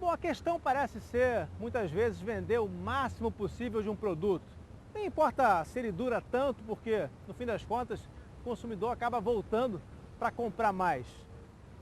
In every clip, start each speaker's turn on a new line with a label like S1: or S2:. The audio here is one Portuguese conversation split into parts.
S1: Bom, a questão parece ser, muitas vezes, vender o máximo possível de um produto. Nem importa se ele dura tanto, porque, no fim das contas, o consumidor acaba voltando para comprar mais.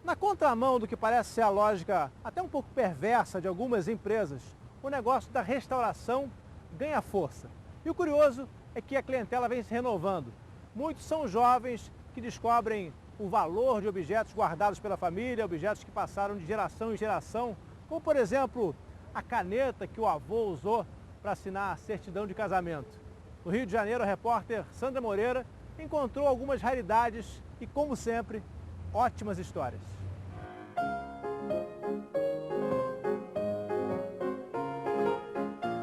S1: Na contramão do que parece ser a lógica até um pouco perversa de algumas empresas, o negócio da restauração ganha força. E o curioso é que a clientela vem se renovando. Muitos são jovens que descobrem o valor de objetos guardados pela família, objetos que passaram de geração em geração, como, por exemplo, a caneta que o avô usou para assinar a certidão de casamento. No Rio de Janeiro, a repórter Sandra Moreira encontrou algumas raridades e, como sempre, ótimas histórias.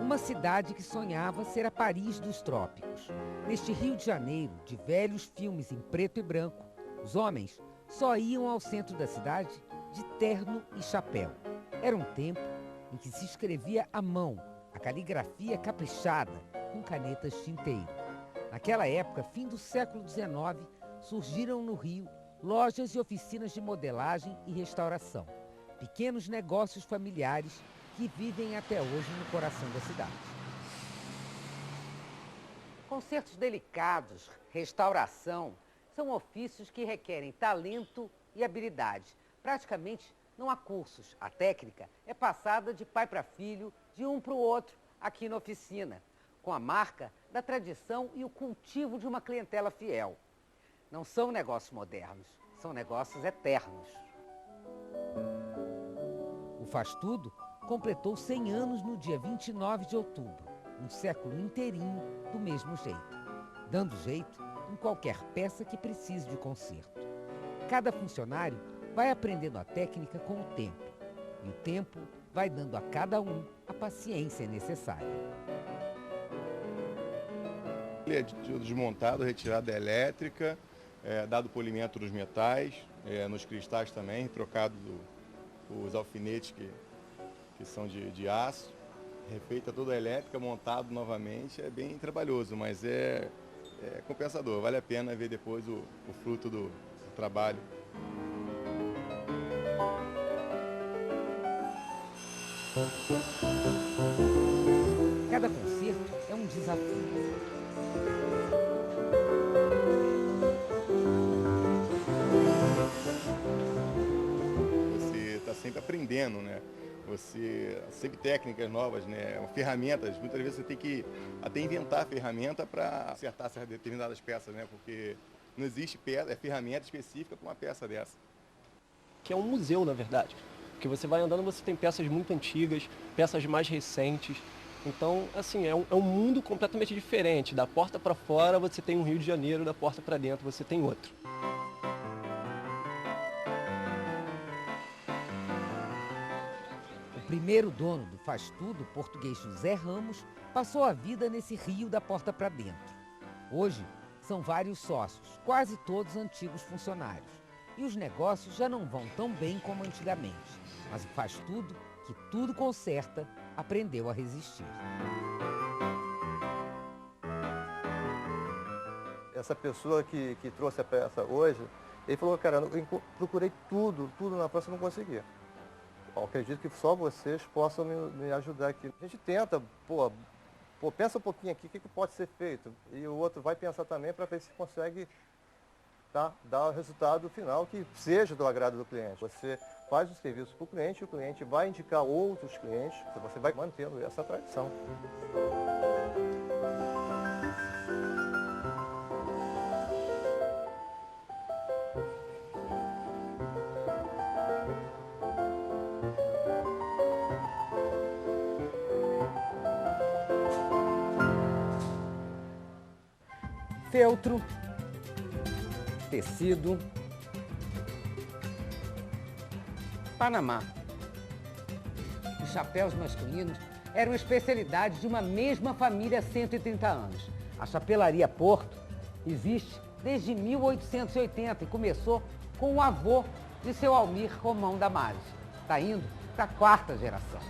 S2: Uma cidade que sonhava ser a Paris dos trópicos. Neste Rio de Janeiro, de velhos filmes em preto e branco, os homens só iam ao centro da cidade de terno e chapéu. Era um tempo em que se escrevia à mão, a caligrafia caprichada, com canetas tinteiro. Naquela época, fim do século XIX, surgiram no Rio lojas e oficinas de modelagem e restauração. Pequenos negócios familiares que vivem até hoje no coração da cidade. Concertos delicados, restauração, são ofícios que requerem talento e habilidade. Praticamente não há cursos. A técnica é passada de pai para filho, de um para o outro, aqui na oficina, com a marca da tradição e o cultivo de uma clientela fiel. Não são negócios modernos, são negócios eternos. O Faz Tudo completou 100 anos no dia 29 de outubro, um século inteirinho do mesmo jeito, dando jeito em qualquer peça que precise de conserto. Cada funcionário vai aprendendo a técnica com o tempo, e o tempo vai dando a cada um a paciência necessária.
S3: Ele é desmontado, retirada elétrica, dado polimento nos metais, nos cristais também, trocado os alfinetes que são de aço, refeita toda a elétrica, montado novamente. É bem trabalhoso, mas é compensador, vale a pena ver depois o fruto do trabalho.
S2: Cada concerto é um desafio.
S3: Você está sempre aprendendo, né? Você sempre técnicas novas, né? Ferramentas. Muitas vezes você tem que até inventar a ferramenta para acertar determinadas peças, né? Porque não existe ferramenta específica para uma peça dessa.
S4: Que é um museu, na verdade. Porque você vai andando, você tem peças muito antigas, peças mais recentes. Então, assim, é um mundo completamente diferente. Da porta para fora você tem um Rio de Janeiro, da porta para dentro você tem outro.
S2: O primeiro dono do Faz Tudo, o português José Ramos, passou a vida nesse Rio da porta para dentro. Hoje, são vários sócios, quase todos antigos funcionários. E os negócios já não vão tão bem como antigamente. Mas o Faz Tudo, que tudo conserta, aprendeu a resistir.
S5: Essa pessoa que trouxe a peça hoje, ele falou, cara, eu procurei tudo na peça e não conseguia. Eu acredito que só vocês possam me ajudar aqui. A gente tenta, pensa um pouquinho aqui, o que pode ser feito? E o outro vai pensar também para ver se consegue dar o resultado final que seja do agrado do cliente. Você faz o serviço para o cliente vai indicar outros clientes, você vai mantendo essa tradição.
S2: Feltro, tecido, Panamá. Os chapéus masculinos eram especialidade de uma mesma família há 130 anos. A Chapelaria Porto existe desde 1880 e começou com o avô de seu Almir Romão Damares. Está indo para a 4ª geração.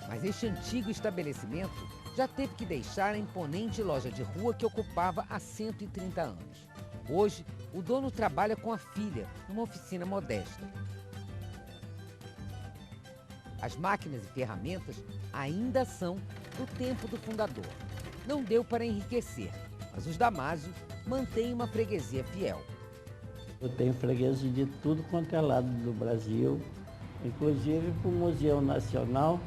S2: Mas este antigo estabelecimento já teve que deixar a imponente loja de rua que ocupava há 130 anos. Hoje, o dono trabalha com a filha, numa oficina modesta. As máquinas e ferramentas ainda são do tempo do fundador. Não deu para enriquecer, mas os Damásio mantêm uma freguesia fiel.
S6: Eu tenho fregueses de tudo quanto é lado do Brasil, inclusive para o Museu Nacional.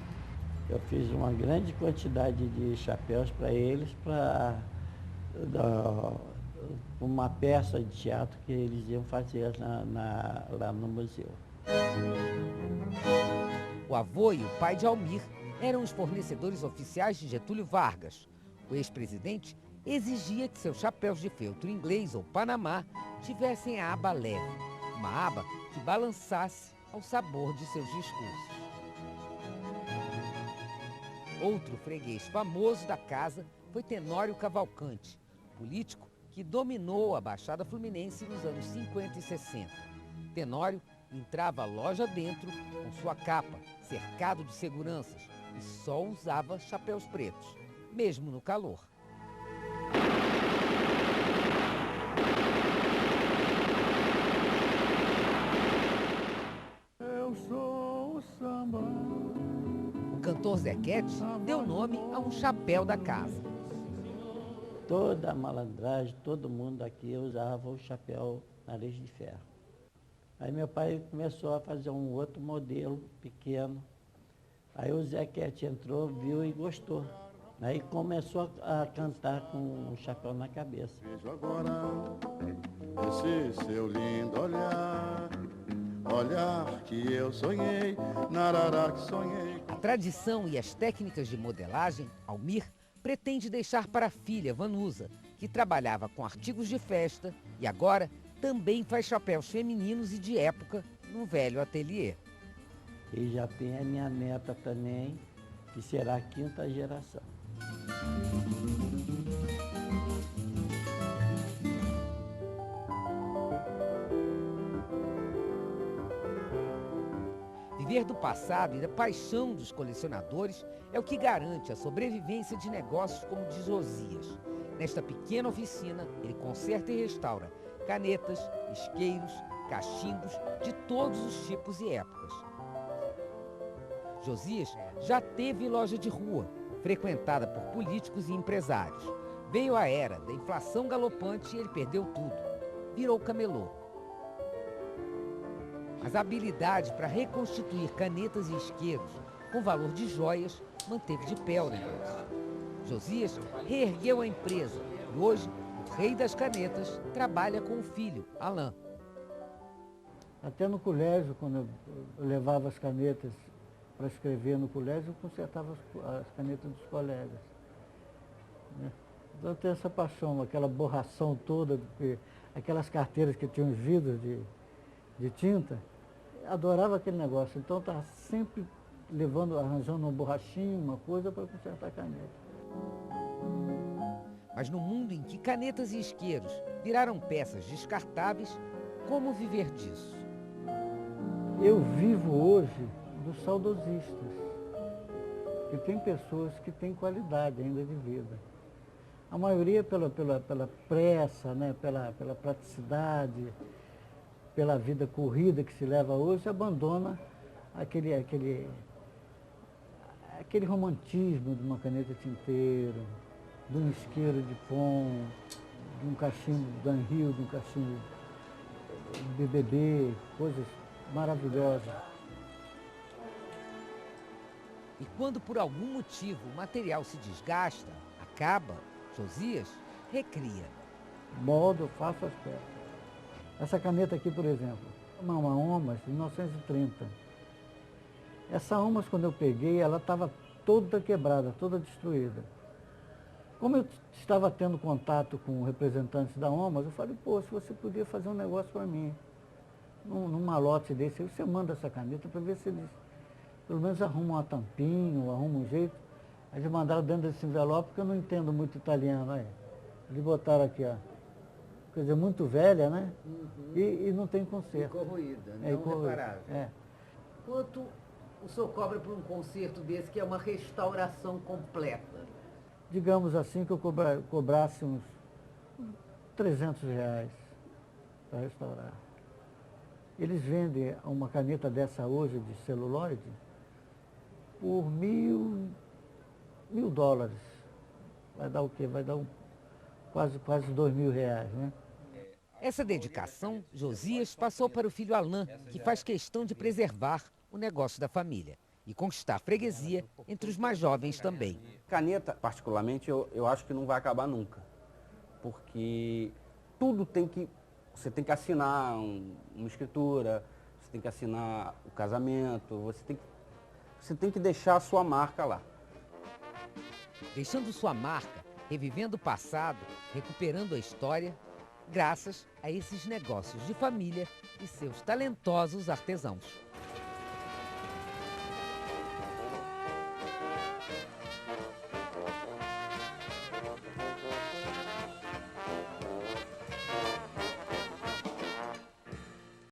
S6: Eu fiz uma grande quantidade de chapéus para eles, para uma peça de teatro que eles iam fazer lá no museu.
S2: O avô e o pai de Almir eram os fornecedores oficiais de Getúlio Vargas. O ex-presidente exigia que seus chapéus de feltro inglês ou Panamá tivessem a aba leve, uma aba que balançasse ao sabor de seus discursos. Outro freguês famoso da casa foi Tenório Cavalcante, político que dominou a Baixada Fluminense nos anos 50 e 60. Tenório entrava a loja dentro com sua capa, cercado de seguranças, e só usava chapéus pretos, mesmo no calor.
S7: Eu sou o samba.
S2: O cantor Zequete deu nome a um chapéu da casa.
S6: Toda a malandragem, todo mundo aqui usava o chapéu nariz de ferro. Aí meu pai começou a fazer um outro modelo pequeno. Aí o Zequete entrou, viu e gostou. Aí começou a cantar com o chapéu na cabeça.
S7: Vejo agora esse seu lindo olhar, olhar que eu sonhei, narará que sonhei.
S2: A tradição e as técnicas de modelagem, Almir pretende deixar para a filha, Vanusa, que trabalhava com artigos de festa e agora também faz chapéus femininos e de época no velho ateliê.
S6: E já tem a minha neta também, que será a 5ª geração.
S2: Viver do passado e da paixão dos colecionadores é o que garante a sobrevivência de negócios como o de Josias. Nesta pequena oficina, ele conserta e restaura canetas, isqueiros, cachimbos de todos os tipos e épocas. Josias já teve loja de rua, frequentada por políticos e empresários. Veio a era da inflação galopante e ele perdeu tudo. Virou camelô. Mas a habilidade para reconstituir canetas e isqueiros com valor de joias manteve de pé o negócio. Josias reergueu a empresa e hoje o rei das canetas trabalha com o filho, Alain.
S8: Até no colégio, quando eu levava as canetas para escrever no colégio, eu consertava as canetas dos colegas. Né? Então eu tenho essa paixão, aquela borração toda, aquelas carteiras que tinham vidros de tinta, adorava aquele negócio. Então estava sempre arranjando uma borrachinha, uma coisa para consertar a caneta.
S2: Mas no mundo em que canetas e isqueiros viraram peças descartáveis, como viver disso?
S8: Eu vivo hoje dos saudosistas, que tem pessoas que têm qualidade ainda de vida. A maioria pela pressa, né? pela praticidade, pela vida corrida que se leva hoje, abandona aquele romantismo de uma caneta tinteiro, de um isqueiro de pom, de um cachimbo Danhill, de um cachimbo BBB, coisas maravilhosas.
S2: E quando por algum motivo o material se desgasta, acaba, Josias recria.
S8: Moldo, faço as peças. Essa caneta aqui, por exemplo, uma Omas de 1930. Essa Omas, quando eu peguei, ela estava toda quebrada, toda destruída. Como eu estava tendo contato com representantes da Omas, eu falei, pô, se você podia fazer um negócio para mim, num malote desse, aí você manda essa caneta para ver se eles pelo menos arrumam uma tampinha, ou arrumam um jeito. Aí eles mandaram dentro desse envelope, porque eu não entendo muito italiano. Aí. Eles botaram aqui, ó. Quer dizer, muito velha, né?
S2: Uhum.
S8: E não tem conserto.
S2: E corroída, não reparável.
S8: É.
S2: Quanto o senhor cobra por um conserto desse, que é uma restauração completa?
S8: Digamos assim que eu cobrasse uns R$300 para restaurar. Eles vendem uma caneta dessa hoje, de celuloide, por mil dólares. Vai dar o quê? Vai dar quase R$ 2.000, né?
S2: Essa dedicação, Josias passou para o filho Alain, que faz questão de preservar o negócio da família e conquistar a freguesia entre os mais jovens também.
S9: Caneta, particularmente, eu acho que não vai acabar nunca, porque tudo você tem que assinar uma escritura, você tem que assinar o casamento, você tem que deixar a sua marca lá.
S2: Deixando sua marca, revivendo o passado, recuperando a história, graças a esses negócios de família e seus talentosos artesãos.